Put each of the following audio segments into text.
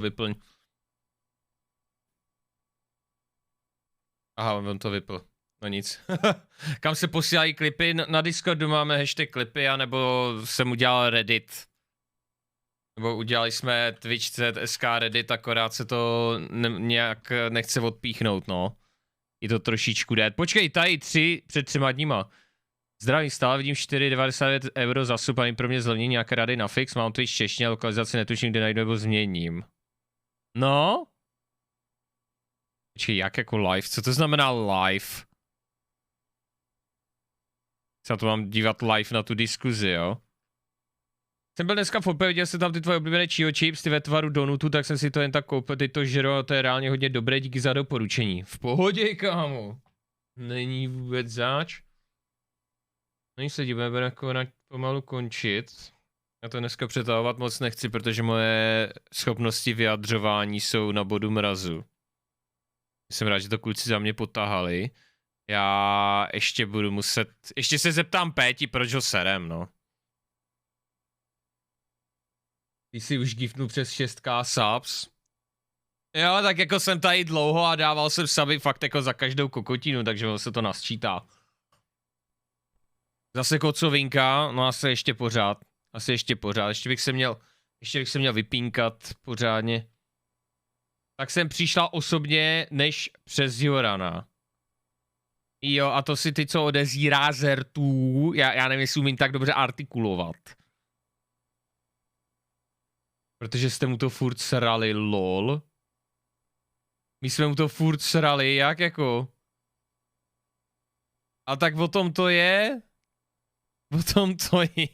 vyplň. Aha, on to vypl. No nic. Kam se posílají klipy? Na Discordu máme hashtag klipy, anebo jsem udělal Reddit. Nebo udělali jsme Twitch.sk Reddit, akorát se to nějak nechce odpíchnout, no. Je to trošičku dead. Počkej, tady 3 před 3 dníma. Zdravím, stále vidím 4,99 € za sub, ani pro mě zlevnění nějaké rady na fix, mám Twitch češtině, lokalizaci netuším, kde najdu nebo změním. No? Počkej, jak jako live? Co to znamená live? Se na to mám dívat live na tu diskuzi, jo? Jsem byl dneska v Opě, viděl jsem tam ty tvoje oblíbené Chio chips, ty ve tvaru donutu, tak jsem si to jen tak koupil, ty to žero, a to je reálně hodně dobré, díky za doporučení. V pohodě, kámo. Není vůbec zač. Není se divíme, bude jako pomalu končit. Já to dneska přetahovat moc nechci, protože moje schopnosti vyjadřování jsou na bodu mrazu. Jsem rád, že to kluci za mě potahali. Já ještě budu muset... Ještě se zeptám Péti, proč ho serem, no. Ty si už giftnu přes 6k subs. Jo, tak jako jsem tady dlouho a dával jsem suby fakt jako za každou kokotinu, takže se to nasčítá. Zase kocovinka, no asi ještě pořád. Ještě bych se měl vypínkat pořádně. Tak jsem přišla osobně než přes Jorana. Jo, a to si ty, co odezírá zertů, já nevím, jestli umím tak dobře artikulovat. Protože jste mu to furt srali, lol. My jsme mu to furt srali, jak jako? A tak o tom to je? O tom to je.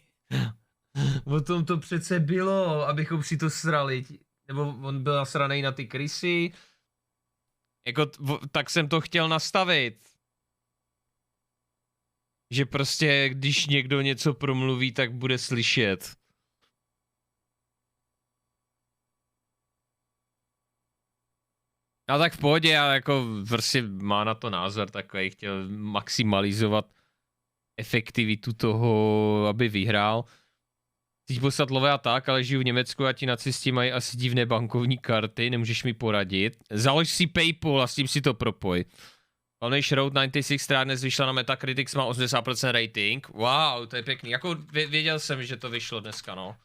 O tom to přece bylo, abychom si to srali. Nebo on byl nasranej na ty krysy. Jako, tak jsem to chtěl nastavit. Že prostě, když někdo něco promluví, tak bude slyšet. A tak v pohodě, ale jako prostě má na to názor takový, chtěl maximalizovat efektivitu toho, aby vyhrál. Chci poslat lové a tak, ale žiju v Německu a ti nacisti mají asi divné bankovní karty, nemůžeš mi poradit. Založ si PayPal a s tím si to propoj. Hlavnější Road 96, která dnes vyšla na Metacritic, má 80% rating. Wow, to je pěkný. Jako věděl jsem, že to vyšlo dneska, no.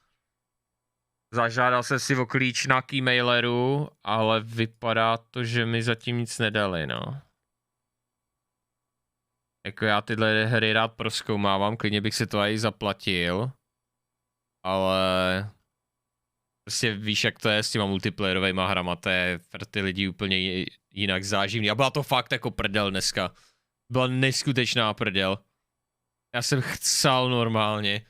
Zažádal jsem si o klíč na keymaileru, ale vypadá to, že mi zatím nic nedali, no. Jako já tyhle hry rád prozkoumávám, klidně bych si to i zaplatil. Ale... Prostě víš, jak to je s těma multiplayerovejma hrama, to je pro ty lidi úplně jinak záživný. A byla to fakt jako prdel dneska. Byla neskutečná prdel. Já jsem chcel normálně.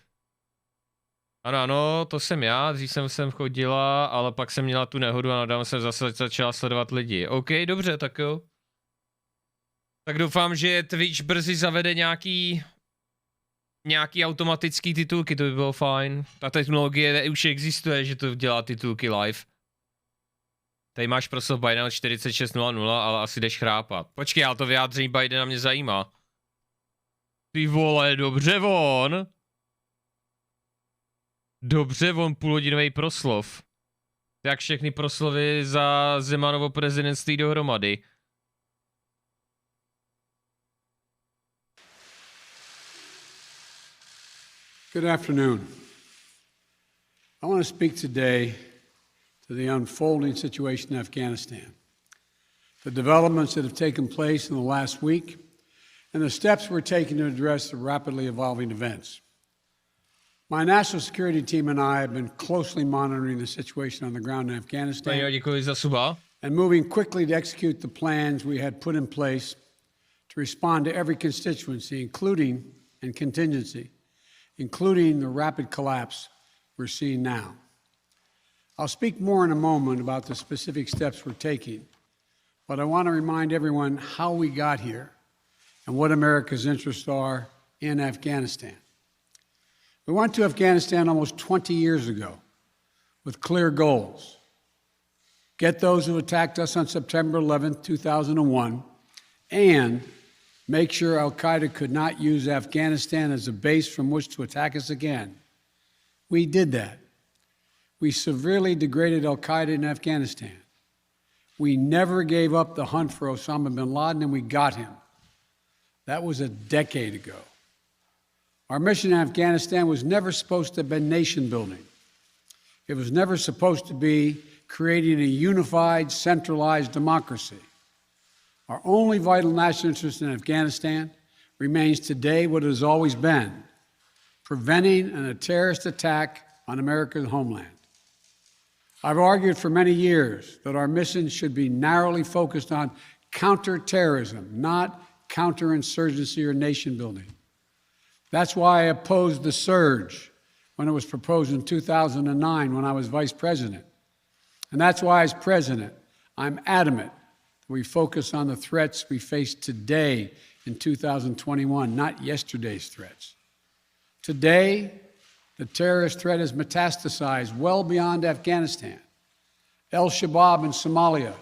Ano, to jsem já, dřív jsem chodila, ale pak jsem měla tu nehodu a nadám jsem zase začala sledovat lidi. OK, dobře, tak jo. Tak doufám, že Twitch brzy zavede nějaký automatický titulky, to by bylo fajn. Ta technologie už existuje, že to dělá titulky live. Tady máš proslov Bidena 46.00, ale asi jdeš chrápat. Počkej, ale to vyjádření Bidena mě zajímá. Ty vole, dobře von. Dobře von, půlhodinový proslov. Jak všechny proslovy za Zemanovo prezidentství dohromady. Good afternoon. I want to speak today to the unfolding situation in Afghanistan, the developments that have taken place in the last week, and the steps we're taking to address the rapidly evolving events. My national security team and I have been closely monitoring the situation on the ground in Afghanistan and moving quickly to execute the plans we had put in place to respond to every constituency, and contingency, including the rapid collapse we're seeing now. I'll speak more in a moment about the specific steps we're taking, but I want to remind everyone how we got here and what America's interests are in Afghanistan. We went to Afghanistan almost 20 years ago with clear goals. Get those who attacked us on September 11th, 2001, and make sure al-Qaeda could not use Afghanistan as a base from which to attack us again. We did that. we severely degraded al-Qaeda in Afghanistan. We never gave up the hunt for Osama bin Laden, and we got him. That was a decade ago. Our mission in Afghanistan was never supposed to have been nation building. It was never supposed to be creating a unified, centralized democracy. Our only vital national interest in Afghanistan remains today what it has always been: preventing a terrorist attack on America's homeland. I've argued for many years that our mission should be narrowly focused on counterterrorism, not counterinsurgency or nation building. That's why I opposed the surge when it was proposed in 2009 when I was vice president. And that's why, as president, I'm adamant that we focus on the threats we face today in 2021, not yesterday's threats. Today, the terrorist threat has metastasized well beyond Afghanistan. Al-Shabaab in Somalia,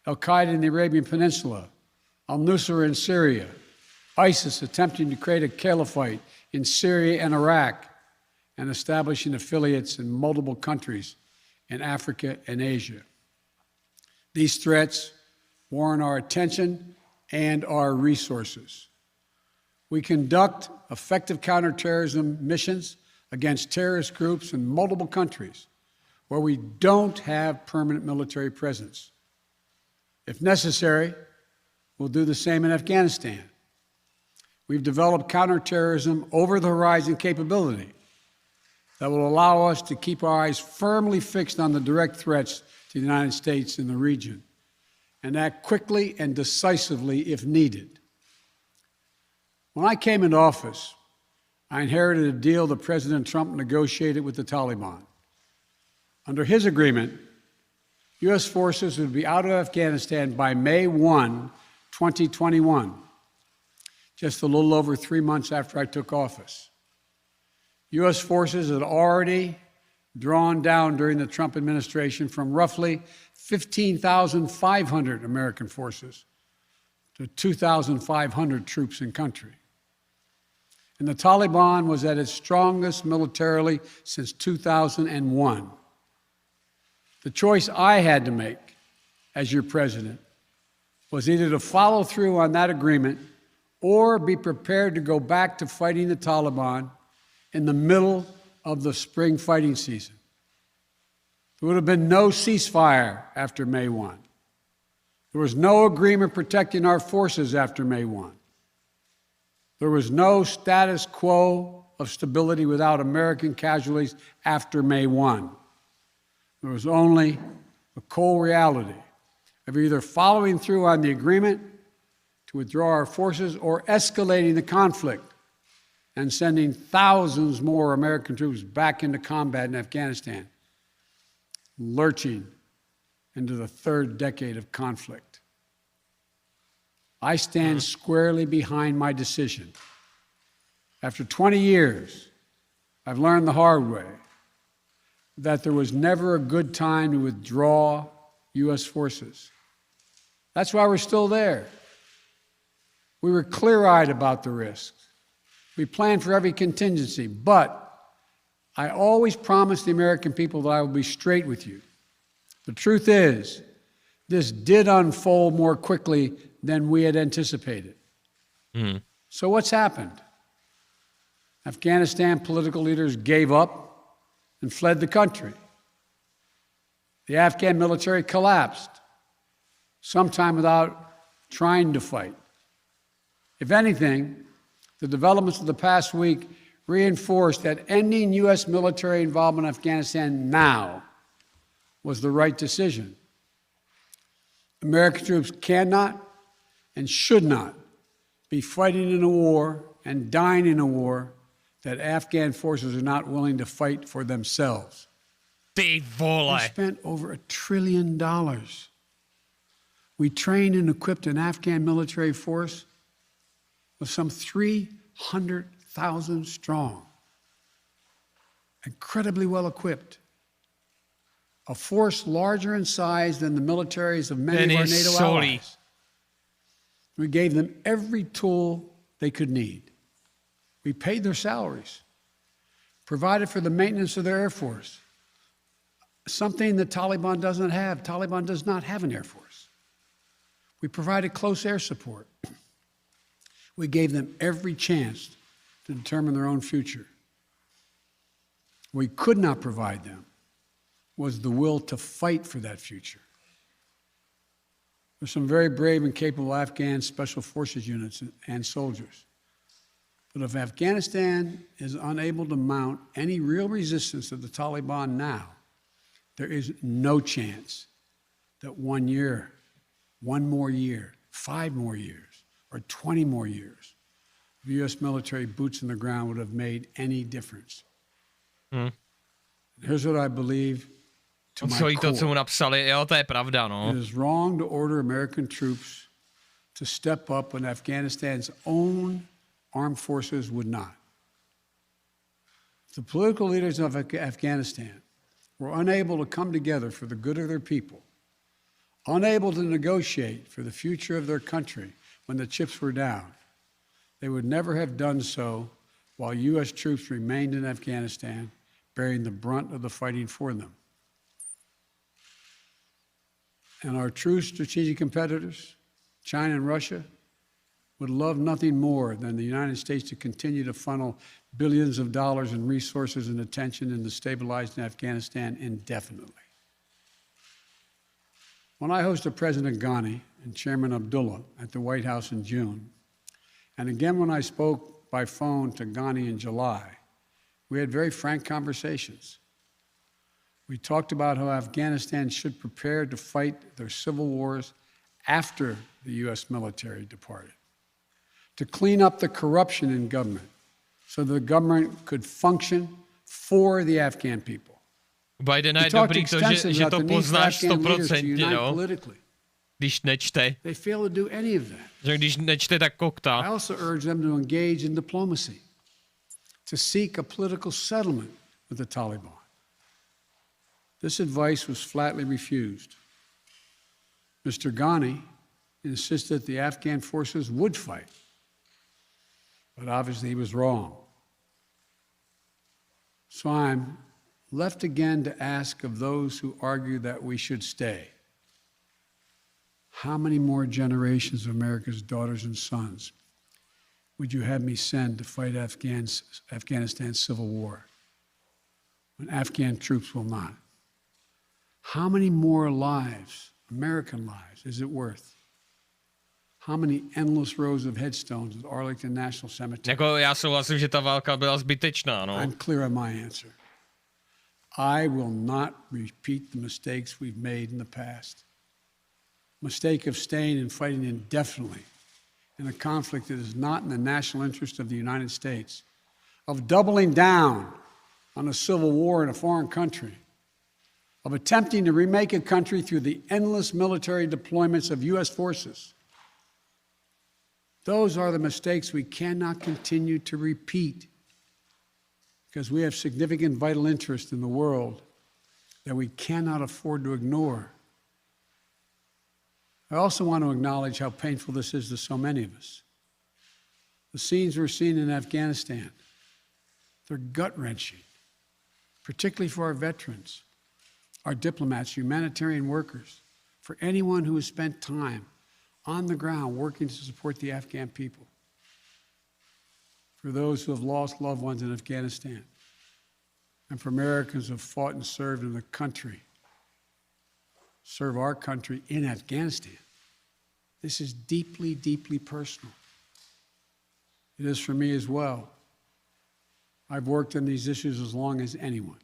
al-Qaeda in the Arabian Peninsula, al-Nusra in Syria, ISIS attempting to create a caliphate in Syria and Iraq, and establishing affiliates in multiple countries in Africa and Asia. These threats warrant our attention and our resources. We conduct effective counterterrorism missions against terrorist groups in multiple countries where we don't have permanent military presence. If necessary, we'll do the same in Afghanistan. We've developed counterterrorism over-the-horizon capability that will allow us to keep our eyes firmly fixed on the direct threats to the United States and the region, and act quickly and decisively if needed. When I came into office, I inherited a deal that President Trump negotiated with the Taliban. Under his agreement, U.S. forces would be out of Afghanistan by May 1, 2021, just a little over 3 months after I took office. U.S. forces had already drawn down during the Trump administration from roughly 15,500 American forces to 2,500 troops in country. And the Taliban was at its strongest militarily since 2001. The choice I had to make as your president was either to follow through on that agreement or be prepared to go back to fighting the Taliban in the middle of the spring fighting season. There would have been no ceasefire after May 1. There was no agreement protecting our forces after May 1. There was no status quo of stability without American casualties after May 1. There was only the cold reality of either following through on the agreement to withdraw our forces or escalating the conflict and sending thousands more American troops back into combat in Afghanistan, lurching into the third decade of conflict. I stand squarely behind my decision. After 20 years, I've learned the hard way that there was never a good time to withdraw U.S. forces. That's why we're still there. We were clear-eyed about the risks. We planned for every contingency, but I always promised the American people that I would be straight with you. The truth is, this did unfold more quickly than we had anticipated. So what's happened? Afghanistan political leaders gave up and fled the country. The Afghan military collapsed, sometime without trying to fight. If anything, the developments of the past week reinforced that ending U.S. military involvement in Afghanistan now was the right decision. American troops cannot and should not be fighting in a war and dying in a war that Afghan forces are not willing to fight for themselves. Big volley. We spent over $1 trillion. We trained and equipped an Afghan military force with some 300,000 strong, incredibly well equipped, a force larger in size than the militaries of many of our NATO allies. We gave them every tool they could need. We paid their salaries, provided for the maintenance of their Air Force, something the Taliban doesn't have. Taliban does not have an air force. We provided close air support. We gave them every chance to determine their own future. We could not provide them was the will to fight for that future. There's some very brave and capable Afghan special forces units and soldiers. But if Afghanistan is unable to mount any real resistance to the Taliban now, there is no chance that 1 year, 1 more year, 5 more years, or 20 more years of U.S. military boots on the ground would have made any difference. Here's what I believe to my Celý to, co mu core. napsali, jo, to je pravda, no. It is wrong to order American troops to step up when Afghanistan's own armed forces would not. The political leaders of Afghanistan were unable to come together for the good of their people, unable to negotiate for the future of their country when the chips were down. They would never have done so while U.S. troops remained in Afghanistan, bearing the brunt of the fighting for them. And our true strategic competitors, China and Russia, would love nothing more than the United States to continue to funnel billions of dollars in resources and attention into stabilizing Afghanistan indefinitely. When I hosted President Ghani and Chairman Abdullah at the White House in June, and again when I spoke by phone to Ghani in July, we had very frank conversations. We talked about how Afghanistan should prepare to fight their civil wars after the U.S. military departed, to clean up the corruption in government so the government could function for the Afghan people. Bidena je dobrý to, že to poznáš 100%, no. Když nečte. They fail to do any of that. Že když nečte, tak koktá. I also urge them to engage in diplomacy, to seek a political settlement with the Taliban. This advice was flatly refused. Mr. Ghani insisted the Afghan forces would fight, but obviously he was wrong. So I'm left again to ask of those who argue that we should stay, how many more generations of America's daughters and sons would you have me send to fight Afghanistan's civil war when Afghan troops will not? How many more lives, American lives, is it worth? How many endless rows of headstones at Arlington National Cemetery? Jako já souhlasím, že ta válka byla zbytečná, no. I'm clear on my answer. I will not repeat the mistakes we've made in the past. Mistake of staying and fighting indefinitely in a conflict that is not in the national interest of the United States, of doubling down on a civil war in a foreign country, of attempting to remake a country through the endless military deployments of U.S. forces. Those are the mistakes we cannot continue to repeat because we have significant vital interest in the world that we cannot afford to ignore. I also want to acknowledge how painful this is to so many of us. The scenes we're seeing in Afghanistan, they're gut-wrenching, particularly for our veterans, our diplomats, humanitarian workers, for anyone who has spent time on the ground working to support the Afghan people, for those who have lost loved ones in Afghanistan, and for Americans who have fought and served in the country, serve our country in Afghanistan. This is deeply, deeply personal. It is for me as well. I've worked on these issues as long as anyone.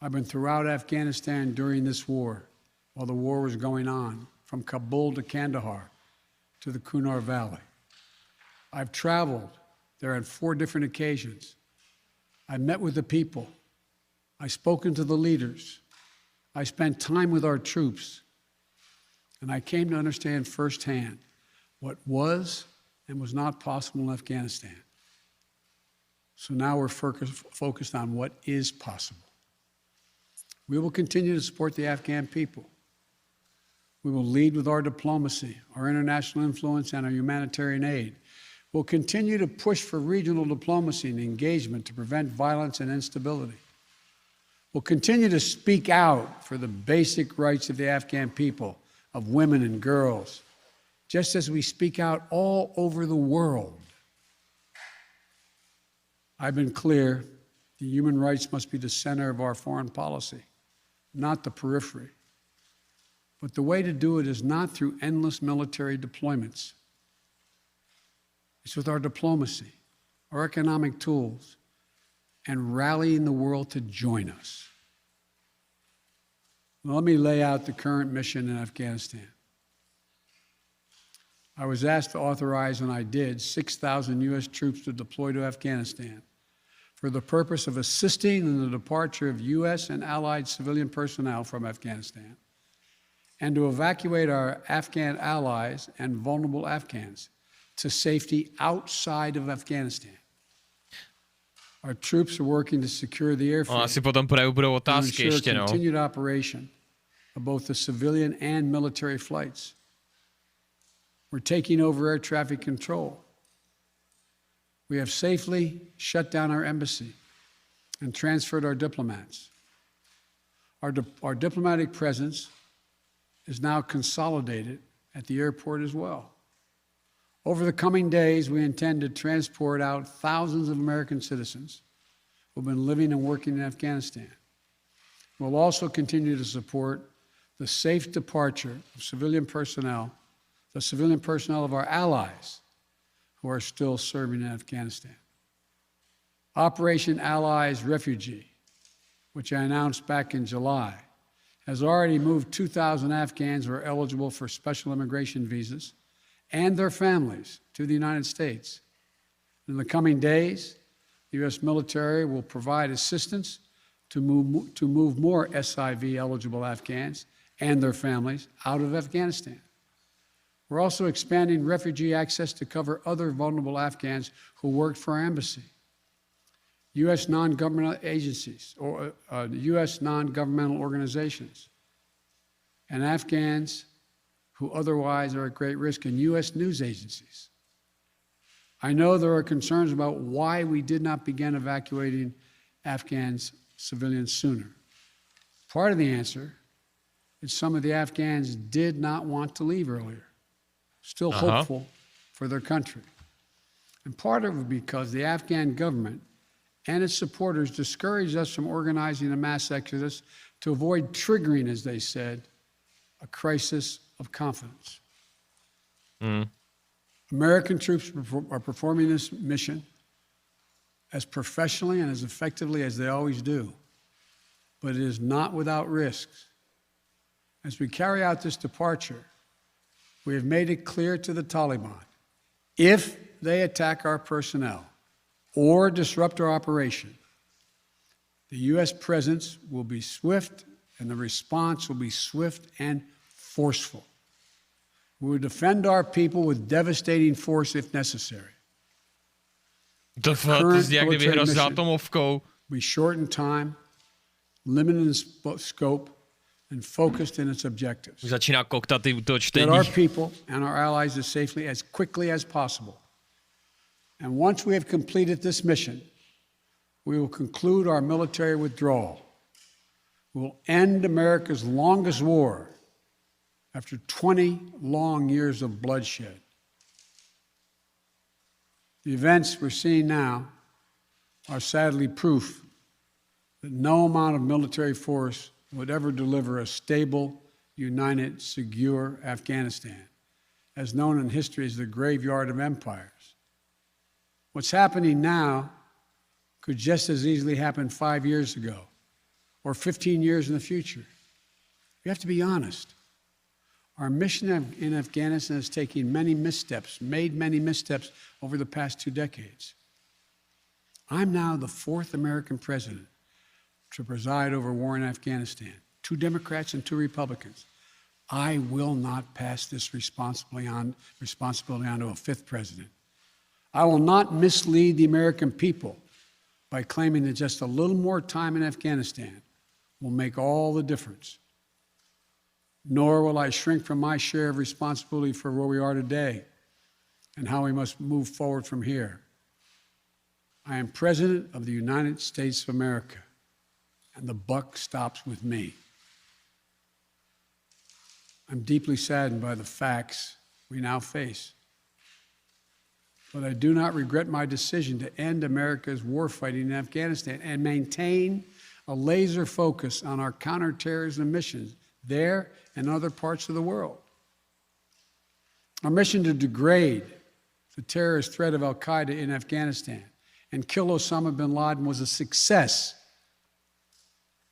I've been throughout Afghanistan during this war, while the war was going on, from Kabul to Kandahar to the Kunar Valley. I've traveled there on 4 different occasions. I met with the people. I've spoken to the leaders. I spent time with our troops. And I came to understand firsthand what was and was not possible in Afghanistan. So now we're focused on what is possible. We will continue to support the Afghan people. We will lead with our diplomacy, our international influence, and our humanitarian aid. We'll continue to push for regional diplomacy and engagement to prevent violence and instability. We'll continue to speak out for the basic rights of the Afghan people, of women and girls, just as we speak out all over the world. I've been clear, the human rights must be the center of our foreign policy, not the periphery. But the way to do it is not through endless military deployments. It's with our diplomacy, our economic tools, and rallying the world to join us. Now, let me lay out the current mission in Afghanistan. I was asked to authorize, and I did, 6,000 U.S. troops to deploy to Afghanistan for the purpose of assisting in the departure of U.S. and allied civilian personnel from Afghanistan, and to evacuate our Afghan allies and vulnerable Afghans to safety outside of Afghanistan. Our troops are working to secure the airfield Asi potom budou otázky to ještě, ensure no. continued operation of both the civilian and military flights. We're taking over air traffic control. We have safely shut down our embassy and transferred our diplomats. Our diplomatic presence is now consolidated at the airport as well. Over the coming days, we intend to transport out thousands of American citizens who've been living and working in Afghanistan. We'll also continue to support the safe departure of civilian personnel, the civilian personnel of our allies who are still serving in Afghanistan. Operation Allies Refugee, which I announced back in July, has already moved 2,000 Afghans who are eligible for special immigration visas and their families to the United States. In the coming days, the U.S. military will provide assistance to move more SIV-eligible Afghans and their families out of Afghanistan. We're also expanding refugee access to cover other vulnerable Afghans who worked for our embassy. U.S. non-governmental agencies or U.S. non-governmental organizations and Afghans who otherwise are at great risk, and U.S. news agencies. I know there are concerns about why we did not begin evacuating Afghans civilians sooner. Part of the answer is some of the Afghans did not want to leave earlier, still hopeful for their country. And part of it because the Afghan government and its supporters discouraged us from organizing a mass exodus to avoid triggering, as they said, a crisis of confidence. American troops are performing this mission as professionally and as effectively as they always do, but it is not without risks. As we carry out this departure, we have made it clear to the Taliban, if they attack our personnel or disrupt our operation, the U.S. presence will be swift and the response will be swift and forceful. We will defend our people with devastating force if necessary. Current military mission will be short in time, limited in scope, and focused in its objectives. Začíná koktat i u toho Get čtení. our people and our allies as safely as quickly as possible. And once we have completed this mission, we will conclude our military withdrawal. We will end America's longest war after 20 long years of bloodshed. The events we're seeing now are sadly proof that no amount of military force would ever deliver a stable, united, secure Afghanistan, as known in history as the graveyard of empires. What's happening now could just as easily happen 5 years ago or 15 years in the future. We have to be honest. Our mission in Afghanistan has taken many missteps, made many missteps over the past 2 decades. I'm now the 4th American president to preside over war in Afghanistan, 2 Democrats and 2 Republicans. I will not pass this responsibility on to a 5th president. I will not mislead the American people by claiming that just a little more time in Afghanistan will make all the difference. Nor will I shrink from my share of responsibility for where we are today and how we must move forward from here. I am President of the United States of America, and the buck stops with me. I'm deeply saddened by the facts we now face. But I do not regret my decision to end America's warfighting in Afghanistan and maintain a laser focus on our counterterrorism missions there and other parts of the world. Our mission to degrade the terrorist threat of al-Qaeda in Afghanistan and kill Osama bin Laden was a success.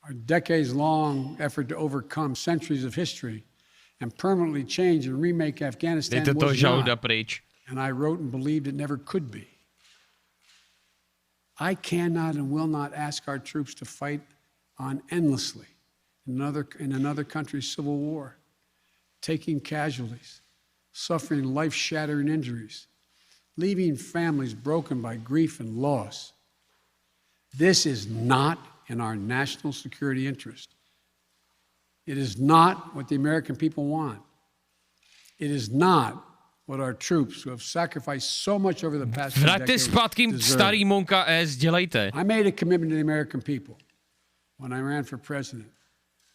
Our decades-long effort to overcome centuries of history and permanently change and remake Afghanistan was not. And I wrote and believed it never could be. I cannot and will not ask our troops to fight on endlessly in another country's civil war, taking casualties, suffering life-shattering injuries, leaving families broken by grief and loss. This is not in our national security interest. It is not what the American people want. It is not what our troops who have sacrificed so much over the past decades deserve. I made a commitment to the American people when I ran for president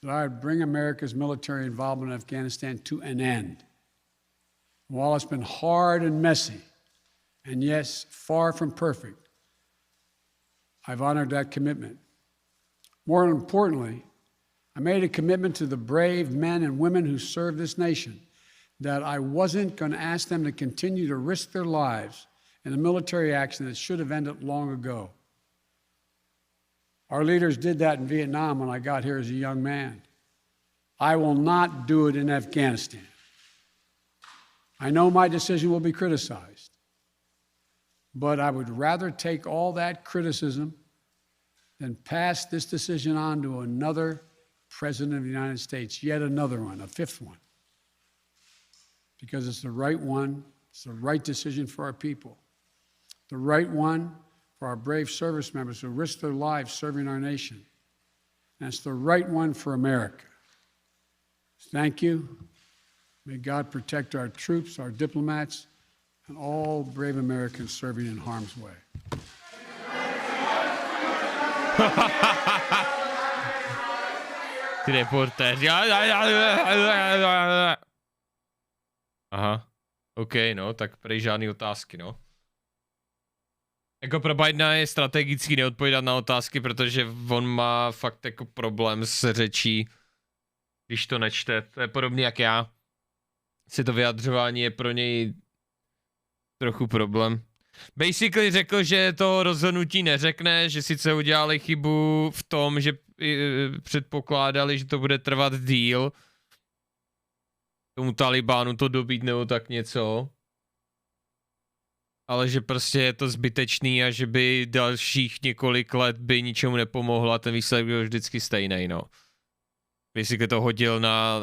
that I would bring America's military involvement in Afghanistan to an end. While it's been hard and messy, and yes, far from perfect, I've honored that commitment. More importantly, I made a commitment to the brave men and women who serve this nation that I wasn't going to ask them to continue to risk their lives in a military action that should have ended long ago. Our leaders did that in Vietnam when I got here as a young man. I will not do it in Afghanistan. I know my decision will be criticized, but I would rather take all that criticism than pass this decision on to another president of the United States, yet another one, a fifth one. Because it's the right one, it's the right decision for our people, the right one for our brave service members who risk their lives serving our nation, and it's the right one for America. Thank you. May God protect our troops, our diplomats, and all brave Americans serving in harm's way. Ty reportéři. Aha. OK, no, tak prej žádný otázky, no. Jako pro Bidena je strategicky neodpovídat na otázky, protože on má fakt jako problém s řečí, když to nečte. To je podobně jak já. Si to vyjadřování je pro něj trochu problém. Basically řekl, že to rozhodnutí neřekne, že sice udělali chybu v tom, že předpokládali, že to bude trvat díl. Tomu Talibánu to dobít nebo tak něco. Ale že prostě je to zbytečný a že by dalších několik let by ničemu nepomohlo a ten výsledek byl vždycky stejný, no. Basically to hodil na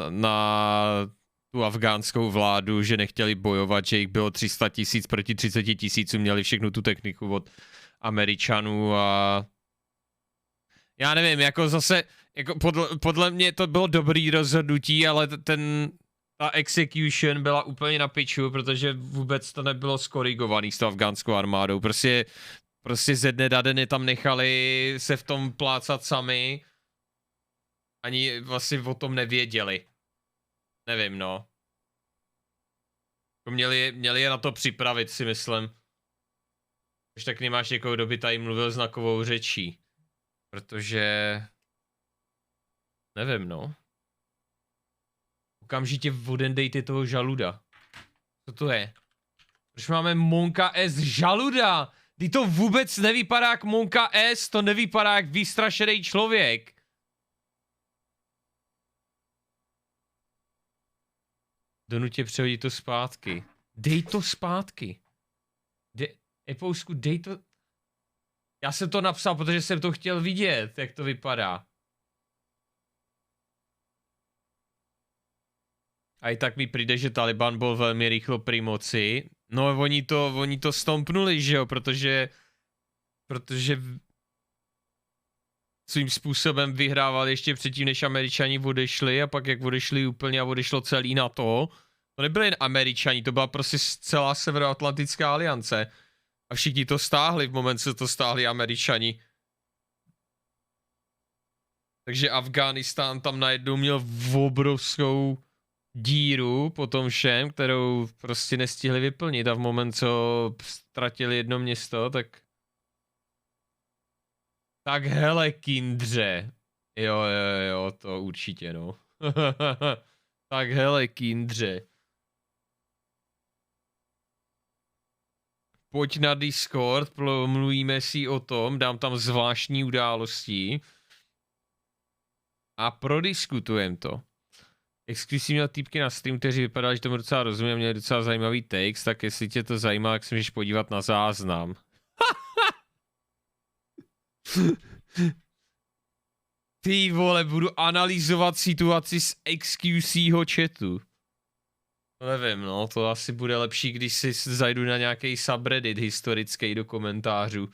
tu afgánskou vládu, že nechtěli bojovat, že jich bylo 300 000 proti 30 000, měli všechnu tu techniku od Američanů a já nevím, jako zase, jako podle mě to bylo dobrý rozhodnutí, ale ta execution byla úplně na piču, protože vůbec to nebylo skorigovaný s tou afgánskou armádou, prostě ze dne na den je tam nechali se v tom plácat sami, ani vlastně o tom nevěděli. Nevím, no. Měli je na to připravit, si myslím. Když tak nemáš někoho, kdo by tady mluvil znakovou řečí. Protože... Nevím, no. Okamžitě odendejte toho žaluda. Co to je? Proč máme Monka S žaluda? Ty to vůbec nevypadá jak Monka S, to nevypadá jak vystrašený člověk. Donutě přehodit to zpátky. Dej to zpátky. Epousku, dej to... Já jsem to napsal, protože jsem to chtěl vidět, jak to vypadá. A i tak mi přijde, že Taliban byl velmi rychlo pri moci. No oni to stompnuli, že jo, protože svým způsobem vyhrávali ještě předtím, než Američani odešli a pak jak odešli úplně a odešlo celý NATO. To nebyly jen Američani, to byla prostě celá Severoatlantická aliance. A všichni to stáhli v moment, co to stáhli Američani. Takže Afghánistán tam najednou měl obrovskou díru po tom všem, kterou prostě nestihli vyplnit a v moment, co ztratili jedno město, tak... Tak hele, kindře. Jo, to určitě, no. Tak hele, kindře. Pojď na Discord, mluvíme si o tom, dám tam zvláštní události a prodiskutujeme to. Exkluzivní měl týpky na stream, kteří vypadali, že tomu docela rozumím, měli docela zajímavý text, tak jestli tě to zajímá, tak se můžeš podívat na záznam. Ty vole, budu analyzovat situaci z XQCho chatu. Nevím, no, to asi bude lepší, když si zajdu na nějaký subreddit historický do komentářů.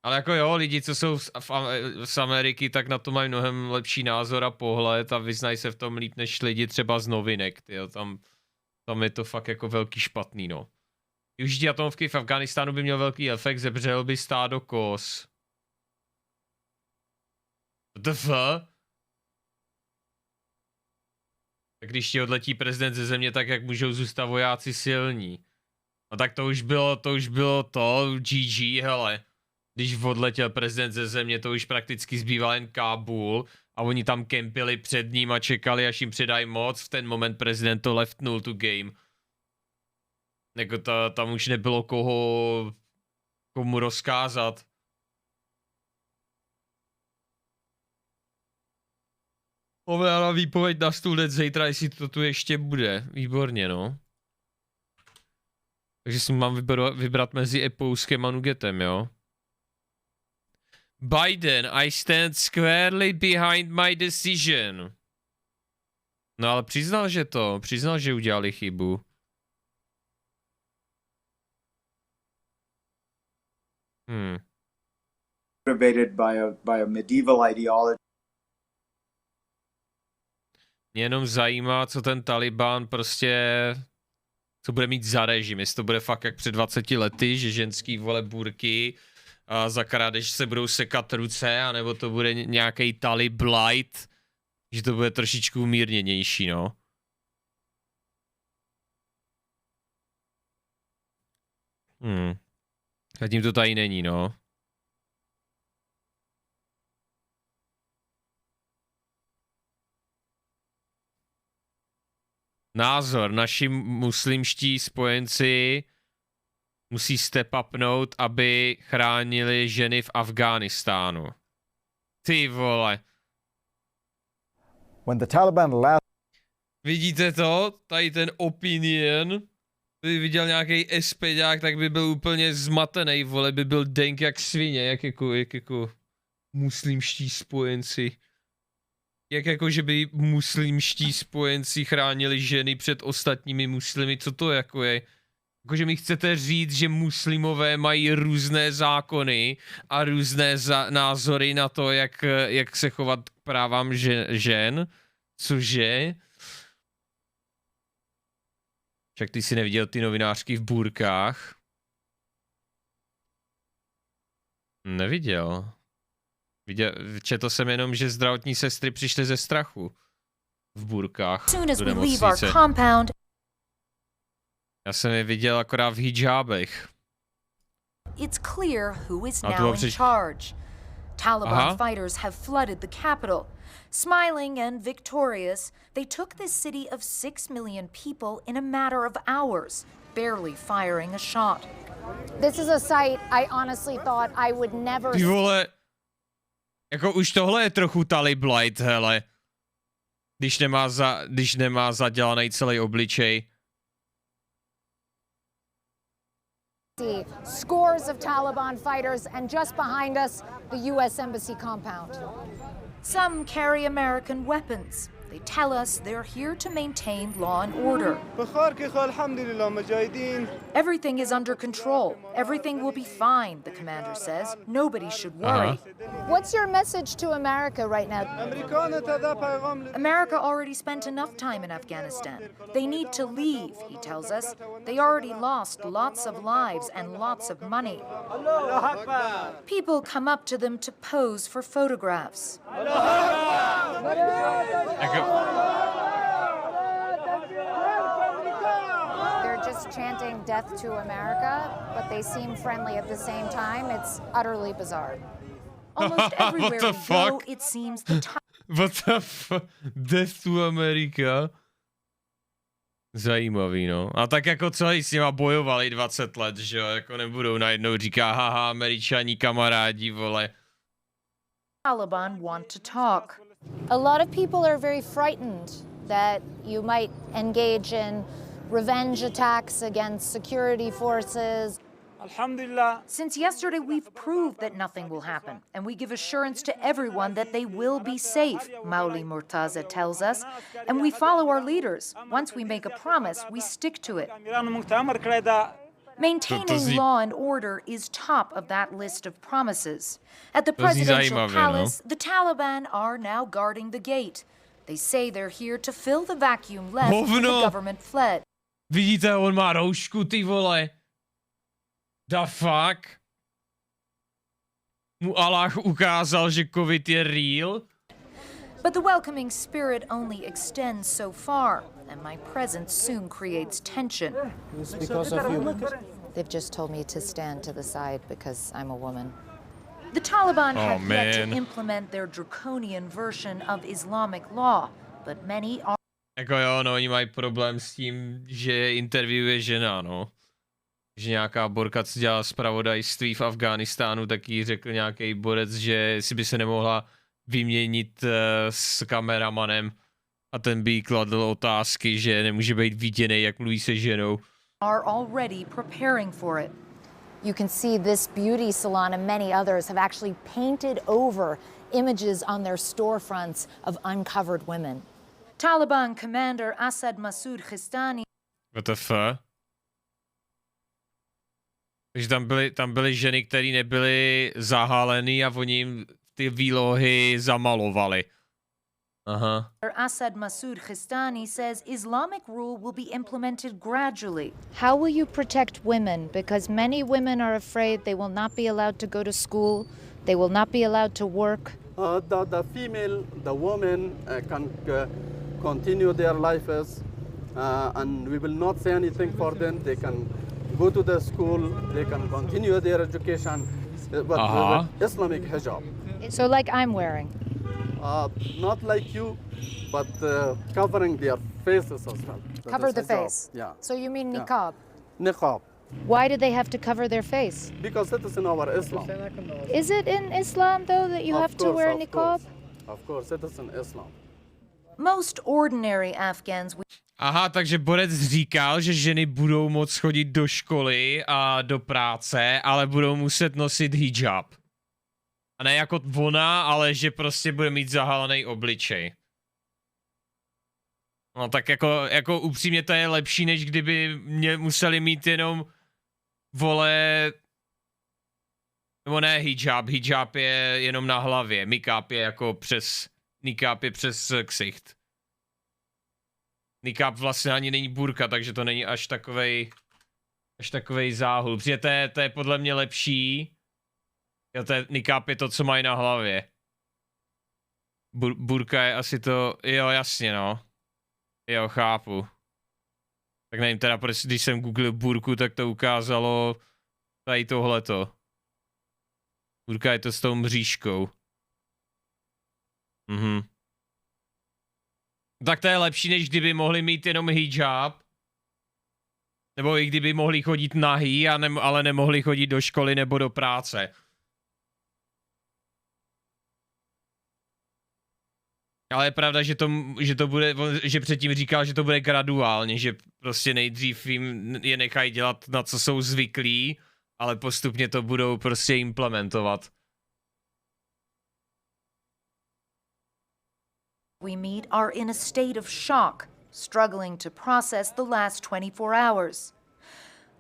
Ale jako jo, lidi, co jsou z Ameriky, tak na to mají mnohem lepší názor a pohled a vyznají se v tom líp než lidi třeba z novinek, tyjo, tam je to fakt jako velký špatný, no. Využití atomovky v Afghánistánu by měl velký efekt, zebřel by stádo kos. WTF? Tak když ti odletí prezident ze země, tak jak můžou zůstat vojáci silní? No tak to už bylo to, GG, hele. Když odletěl prezident ze země, to už prakticky zbýval jen Kábul a oni tam kempili před ním a čekali, až jim předají moc. V ten moment prezident to leftnul tu game. Jako tam už nebylo komu rozkázat. Ovládá výpověď na stůl hned zítra, jestli to tu ještě bude. Výborně, no. Takže si mám vybrat mezi Epouskem a Nugetem, jo. Biden, I stand squarely behind my decision. No ale přiznal, že udělali chybu. Motivated by a medieval ideology. Mě jenom zajímá, co ten Taliban prostě, co bude mít za režim, jestli to bude fakt jak před 20 lety, že ženský vole burky a za krádež se budou sekat ruce, anebo to bude nějaký Taliblight, že to bude trošičku umírněnější, no. Zatím to tady není, no. Názor, naši muslimští spojenci musí step upnout, aby chránili ženy v Afghánistánu. Ty vole. When the Taliban last Vidíte to? Tady ten opinion. Kdyby viděl nějaký SPďák, tak by byl úplně zmatený, vole, by byl denk jak svině, jak jako muslimští spojenci. Jak jako, že by muslimští spojenci chránili ženy před ostatními muslimy, co to jako je? Jakože mi chcete říct, že muslimové mají různé zákony a různé názory na to, jak se chovat k právám žen? Cože? Však ty jsi neviděl ty novinářky v burkách? Neviděl. Četl jsem jenom, že zdravotní sestry přišly ze strachu. V burkách do nemocnice. Já jsem je viděl akorát v hijabech. It's clear who is now in charge. Taliban fighters have flooded the capital. Smiling and victorious, they took this city of 6 million people in a matter of hours, barely firing a shot. This is a site I honestly thought I would never. Ty vole, jako už tohle je trochu Taliblight, hele. Když nemá zadělaný celý obličej. Scores of Taliban fighters and just behind us, the US Embassy compound. Some carry American weapons. They tell us they're here to maintain law and order. Everything is under control. Everything will be fine, the commander says. Nobody should worry. What's your message to America right now? America already spent enough time in Afghanistan. They need to leave, he tells us. They already lost lots of lives and lots of money. People come up to them to pose for photographs. They're just chanting death to America, but they seem friendly at the same time. It's utterly bizarre. Almost everywhere we go, it seems the What the fuck? Death to America? Zajímavý, no. A tak jako celý s nima bojovali 20 let, že jo? Jako nebudou najednou říkat, haha, Američani kamarádi, vole. Taliban want to talk. A lot of people are very frightened that you might engage in revenge attacks against security forces. Since yesterday, we've proved that nothing will happen, and we give assurance to everyone that they will be safe, Mauli Murtaza tells us, and we follow our leaders. Once we make a promise, we stick to it. Maintaining law and order is top of that list of promises. At the presidential palace, the Taliban are now guarding the gate. They say they're here to fill the vacuum left when the government fled. Vidíte, on má roušku, ty vole. The fuck? Mu Allah ukázal, že COVID je real? But the welcoming spirit only extends so far, and my presence soon creates tension. It's because of you. They've just told me to stand to the side because I'm a woman. The Taliban have yet to implement their draconian version of Islamic law, but many are... Jako jo, no, oni mají problém s tím, že interviewuje žena, no. Že nějaká borka, co dělá zpravodajství v Afghánistánu, tak jí řekl nějaký borec, že si by se nemohla vyměnit s kameramanem a ten by jí kladl otázky, že nemůže být viděný, jak mluví se ženou. Are already preparing for it. You can see this beauty salon and many others have actually painted over images on their storefronts of uncovered women. Taliban commander Asad Masoud Khistani. What the fuck? Takže tam byly ženy, které nebyly zahálený a oni jim ty výlohy zamalovali. Aha. Asad Masoud Khistani says Islamic rule will be implemented gradually. How will you protect women? Because many women are afraid they will not be allowed to go to school, they will not be allowed to work. The female, the women can continue their lives and we will not say anything for them. They can go to the school, they can continue their education, but with Islamic hijab. So like I'm wearing? Not like you, but covering their faces as well. Cover the hijab. face? Yeah. So you mean niqab? Niqab. Why do they have to cover their face? Because it is in our Islam. Is it in Islam though that you have to wear niqab? Of course, it is in Islam. Most ordinary Afghans... Aha, takže borec říkal, že ženy budou moct chodit do školy a do práce, ale budou muset nosit hijab. A ne jako ona, ale že prostě bude mít zahalený obličej. No tak jako upřímně to je lepší, než kdyby museli mít jenom, vole, nebo ne hijab je jenom na hlavě, niqab je jako přes ksicht. Niqab vlastně ani není burka, takže to není až takovej záhul. Protože to je podle mě lepší. Jo, niqab je to, co mají na hlavě. Burka je asi to, jo, jasně, no. Jo, chápu. Tak nevím, teda, když jsem googlil burku, tak to ukázalo tady tohleto. Burka je to s tou mřížkou. Mhm. Tak to je lepší, než kdyby mohli mít jenom hijab. Nebo i kdyby mohli chodit nahý, ale nemohli chodit do školy nebo do práce. Ale je pravda, že to bude, že předtím říkal, že to bude graduálně, že prostě nejdřív jim je nechají dělat, na co jsou zvyklí, ale postupně to budou prostě implementovat. we meet are in a state of shock, struggling to process the last 24 hours.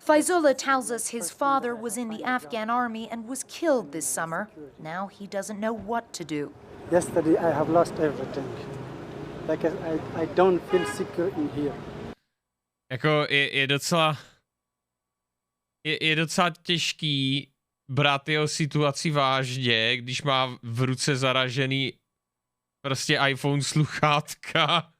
Faizullah tells us his father was in the Afghan army and was killed this summer. Now he doesn't know what to do. Yesterday I have lost everything. Like I don't feel secure in here. Jako je docela těžký brát jeho situaci vážně, když má v ruce zaražený prostě iPhone sluchátka.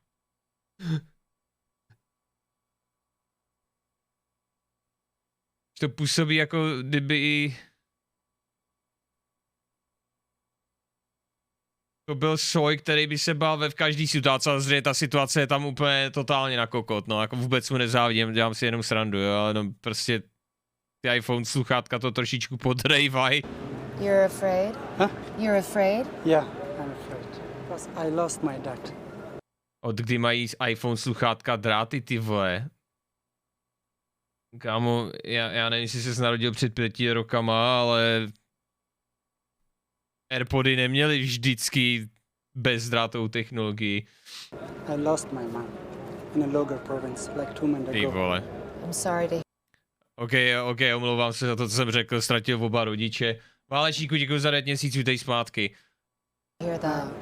To působí jako kdyby to byl soj, který by se bál ve každý situaci. Samozřejmě ta situace je tam úplně totálně na kokot, no, jako vůbec mu nezávidím, dělám si jenom srandu, jo, ale no prostě ty iPhone sluchátka to trošičku podrejvaj. You're afraid? Huh? You're afraid? Yeah, I'm afraid. Because I lost my dad. Od kdy mají iPhone sluchátka dráty, ty vole? Kámo, já nevím, jestli ses narodil před 5 rokama, ale AirPody neměly vždycky bezdrátovou technologii. I lost my mom in a Logar province like 2 months Ty ago. vole. I'm sorry to OK, omlouvám se za to, co jsem řekl, ztratil oba rodiče. Válečníku, děkuji za 9 měsíců, tady zpátky. hear that.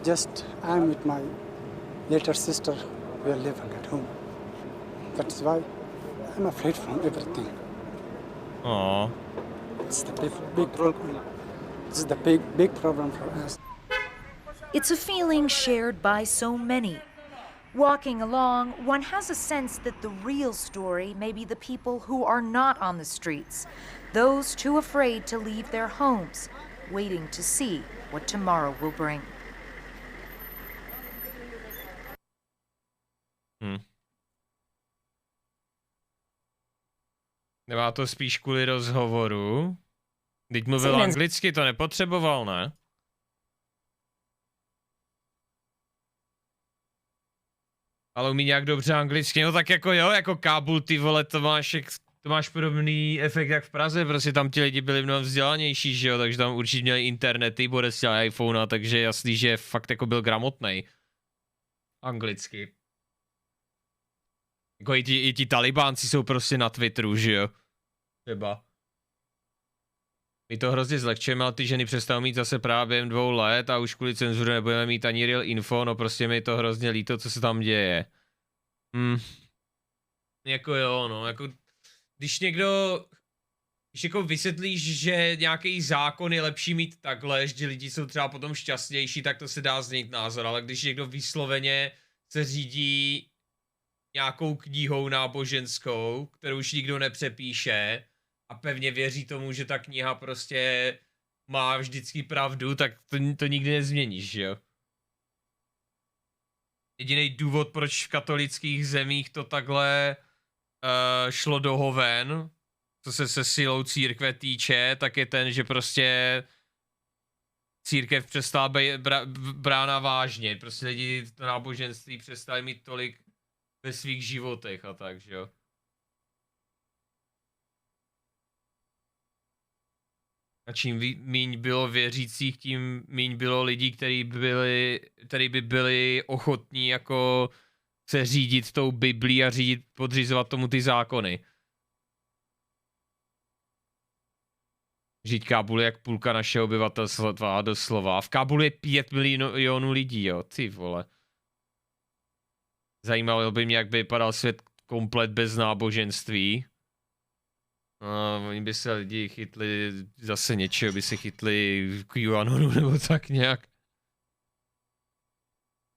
Just I'm with my little sister. We're living at home. That's why I'm afraid from everything. Aww. It's the big problem. This is the big problem for us. It's a feeling shared by so many. Walking along, one has a sense that the real story may be the people who are not on the streets, those too afraid to leave their homes, waiting to see what tomorrow will bring. Nemá to spíš kvůli rozhovoru? Teď mluvil anglicky, to nepotřeboval, ne? Ale umí nějak dobře anglicky, no tak jako jo, jako Kábul, ty vole, to máš podobný efekt jak v Praze, prostě tam ti lidi byli mnohem vzdělanější, že jo, takže tam určitě měli internety, podesílali iPhone, takže jasný, že fakt jako byl gramotnej. Anglicky. Jako i ti talibánci jsou prostě na Twitteru, že jo? Třeba. My to hrozně zlehčujeme, ale ty ženy přestanou mít zase právě během 2 let a už kvůli cenzuře nebudeme mít ani real info, no prostě mi je to hrozně líto, co se tam děje. Jako jo, no, jako když jako vysvětlíš, že nějaký zákon je lepší mít takhle, že lidi jsou třeba potom šťastnější, tak to se dá změnit názor, ale když někdo vysloveně se řídí nějakou knihou náboženskou, kterou už nikdo nepřepíše a pevně věří tomu, že ta kniha prostě má vždycky pravdu, tak to nikdy nezměníš, že jo? Jediný důvod, proč v katolických zemích to takhle šlo do hoven, co se silou církve týče, tak je ten, že prostě církev přestala být brána vážně. Prostě lidi to náboženství přestali mít tolik ve svých životech a tak, že jo. A čím míň bylo věřících, tím míň bylo lidí, kteří by byli ochotní jako se řídit tou Biblí a podřizovat tomu ty zákony. Žít v Kábulu jak půlka našeho obyvatelstva doslova. V Kábulu je 5 milionů lidí, jo, ty vole. Zajímalo by mě, jak by vypadal svět komplet bez náboženství. Oni by se lidi chytli zase něčeho, by se chytli QAnonu nebo tak nějak.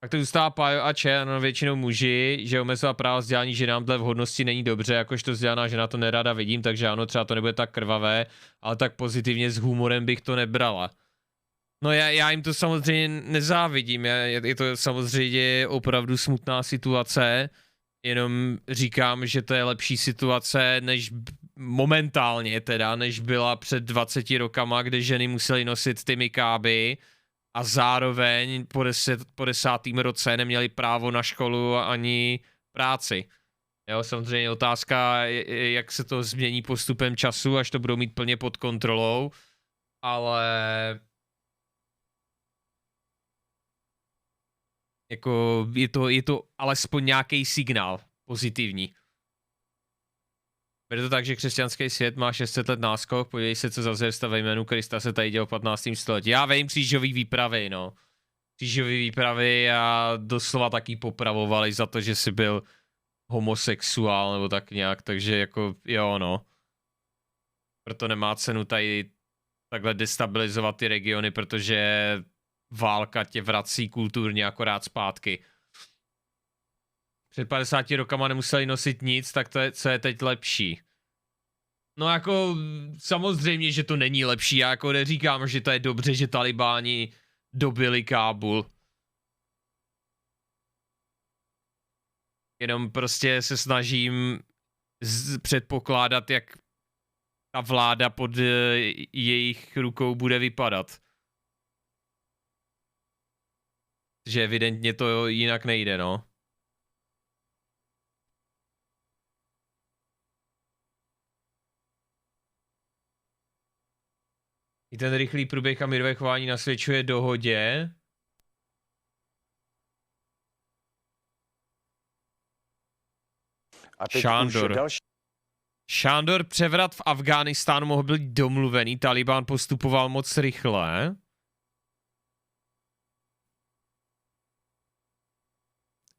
Tak to zůstává Pájo a Če, no většinou muži, že omezovat práva vzdělání ženám dle vhodnosti není dobře, jakožto vzdělaná žena to nerada vidím, takže ano, třeba to nebude tak krvavé, ale tak pozitivně s humorem bych to nebrala. No já jim to samozřejmě nezávidím, je to samozřejmě opravdu smutná situace, jenom říkám, že to je lepší situace, než momentálně teda, než byla před 20 rokama, kde ženy musely nosit ty nikáby a zároveň po 10. roce neměli právo na školu ani práci. Jo, samozřejmě otázka, jak se to změní postupem času, až to budou mít plně pod kontrolou, ale Jako je to alespoň nějaký signál pozitivní. Bude to tak, že křesťanský svět má 600 let náskok, podívej se, co za zvěrstva ve jménu Krista se tady dělo v 15. století. Já vím, křížový výpravy, no. Křížový výpravy a doslova taky popravovali za to, že jsi byl homosexuál nebo tak nějak, takže jako jo, no. Proto nemá cenu tady takhle destabilizovat ty regiony, protože válka tě vrací kulturně akorát zpátky. Před 50 rokama nemuseli nosit nic, tak to je, co je teď lepší. No jako samozřejmě, že to není lepší, já jako neříkám, že to je dobře, že Talibáni dobili Kábul. Jenom prostě se snažím předpokládat, jak ta vláda pod jejich rukou bude vypadat. Že evidentně to jinak nejde, no. I ten rychlý průběh a mírové chování nasvědčuje dohodě. A teď Šándor. Šándor, převrat v Afghánistánu mohl být domluvený, Talibán postupoval moc rychle.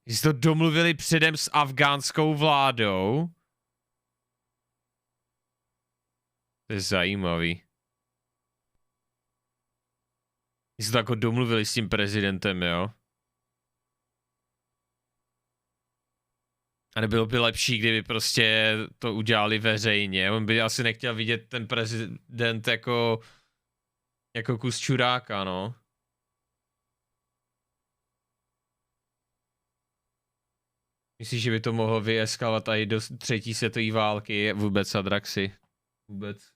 Jsi to domluvili předem s afgánskou vládou. To je zajímavý. Jsi to jako domluvili s tím prezidentem, jo? A nebylo by lepší, kdyby prostě to udělali veřejně. On by asi nechtěl vidět ten prezident jako kus čuráka, no. Myslíš, že by to mohlo vyeskalovat i do 3. světové války? Vůbec, Adraxi. Vůbec.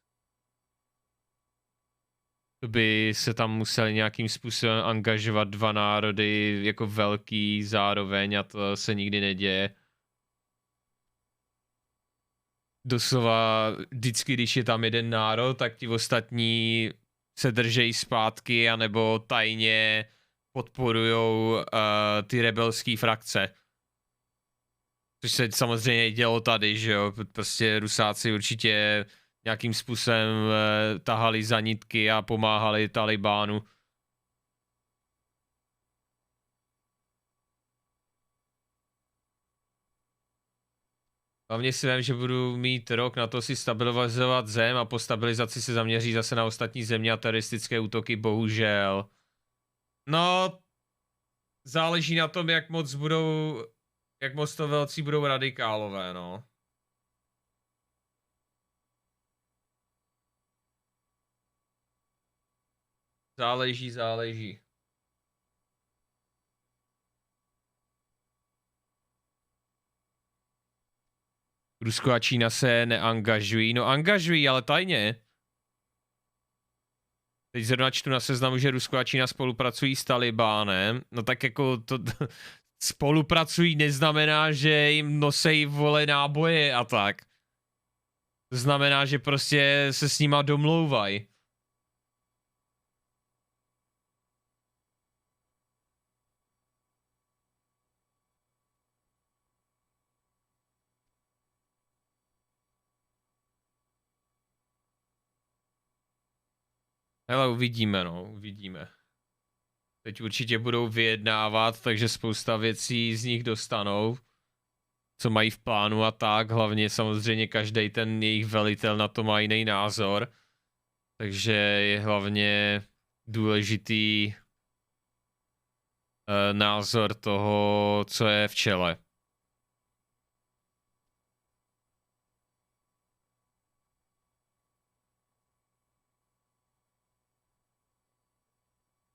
To by se tam museli nějakým způsobem angažovat 2 národy jako velký zároveň a to se nikdy neděje. Doslova vždycky, když je tam jeden národ, tak ti ostatní se držejí zpátky anebo tajně podporujou ty rebelské frakce. Což se samozřejmě dělo tady, že jo, prostě Rusáci určitě nějakým způsobem tahali za nitky a pomáhali Talibánu. Hlavně si vím, že budu mít rok na to si stabilizovat zem a po stabilizaci se zaměří zase na ostatní země a teroristické útoky, bohužel. No, záleží na tom, jak moc to velcí budou radikálové, no. Záleží. Rusko a Čína se neangažují. No angažují, ale tajně. Teď zrovna čtu na seznamu, že Rusko a Čína spolupracují s Talibánem. No tak jako to spolupracují neznamená, že jim nosejí vole náboje a tak. To znamená, že prostě se s nima domlouvají. Hele, uvidíme, no, uvidíme. Teď určitě budou vyjednávat, takže spousta věcí z nich dostanou, co mají v plánu a tak. Hlavně samozřejmě každý ten jejich velitel na to má jiný názor. Takže je hlavně důležitý názor toho, co je v čele.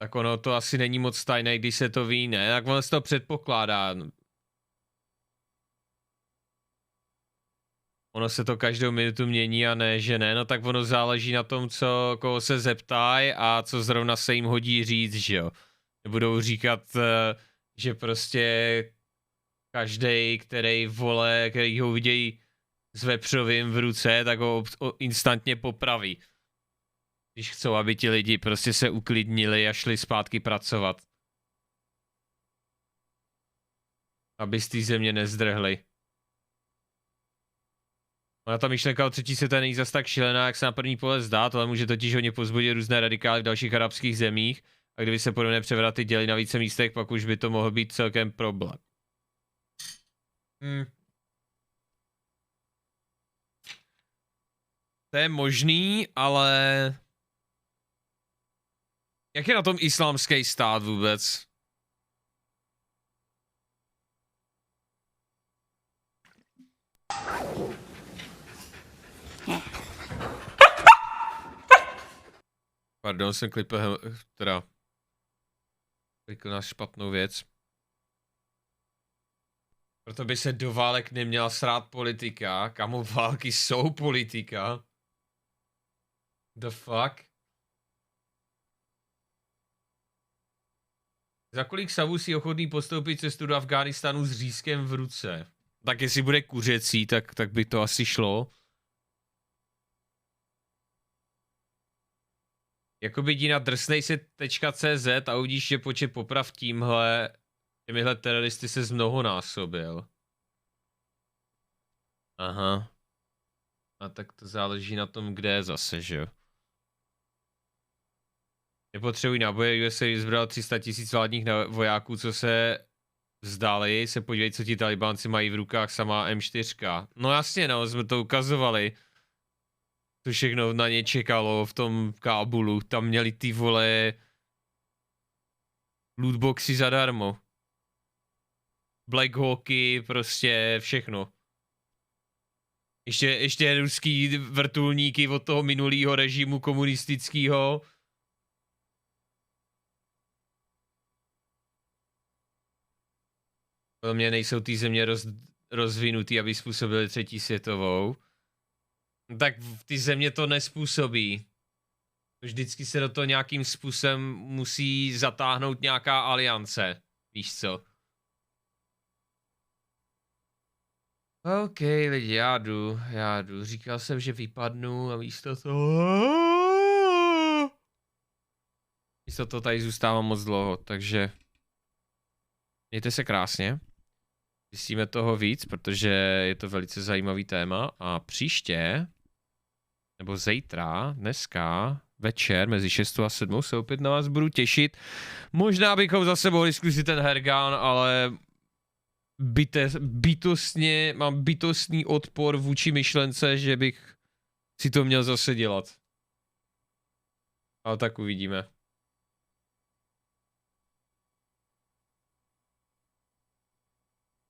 Tak ono to asi není moc tajné, když se to ví, ne? Tak ono se to předpokládá. Ono se to každou minutu mění a ne, že ne. No tak ono záleží na tom, koho se zeptají a co zrovna se jim hodí říct, že jo. Nebudou říkat, že prostě každej, který ho vidějí s vepřovým v ruce, tak ho instantně popraví. Když chcou, aby ti lidi prostě se uklidnili a šli zpátky pracovat. aby z té země nezdrhli. Ona ta myšlenka o třetí světě není zas tak šílená, jak se na první pohled zdá, ale může totiž hodně pozbudit různé radikály v dalších arabských zemích a kdyby se podobné převraty děly na více místech, pak už by to mohl být celkem problém. To je možný, ale... Jak je na tom islámský stát vůbec? Pardon, jsem klikl na špatnou věc. Proto by se do válek neměla srát politika. Kamo, války jsou politika. The fuck? Za kolik savů si ochotný postoupit cestu do Afghánistánu s řízkem v ruce? Tak jestli bude kuřecí, tak by to asi šlo. Jakoby jdi na drsnej.cz a uvidíš, že počet poprav těmihle teroristy se zmnohonásobil. Aha. A tak to záleží na tom, kde je zase, že jo. Nepotřebují náboje, USA vyzbral 300 000 vládních vojáků, co se vzdali, se podívej, co ti talibánci mají v rukách, samá M4. No jasně, no, jsme to ukazovali. To všechno na ně čekalo v tom Kábulu, tam měli ty vole lootboxy zadarmo. Black Hawky, prostě všechno. Ještě ruský vrtulníky od toho minulého režimu komunistického. Podle mě nejsou ty země rozvinutý, aby způsobili třetí světovou. Tak ty země to nespůsobí. Vždycky se do toho nějakým způsobem musí zatáhnout nějaká aliance. Víš co? OK, lidi, já jdu. Říkal jsem, že vypadnu a místo toho tady zůstávám moc dlouho, takže mějte se krásně. Zjistíme toho víc, protože je to velice zajímavý téma a příště, nebo zítra, dneska, večer, mezi 6 a 7 se opět na vás budu těšit. Možná bychom zase mohli zkusit ten Herdyn, ale mám bytostný odpor vůči myšlence, že bych si to měl zase dělat. Ale tak uvidíme.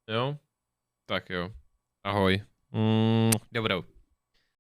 Jo? Tak jo. Ahoj. Dobrou.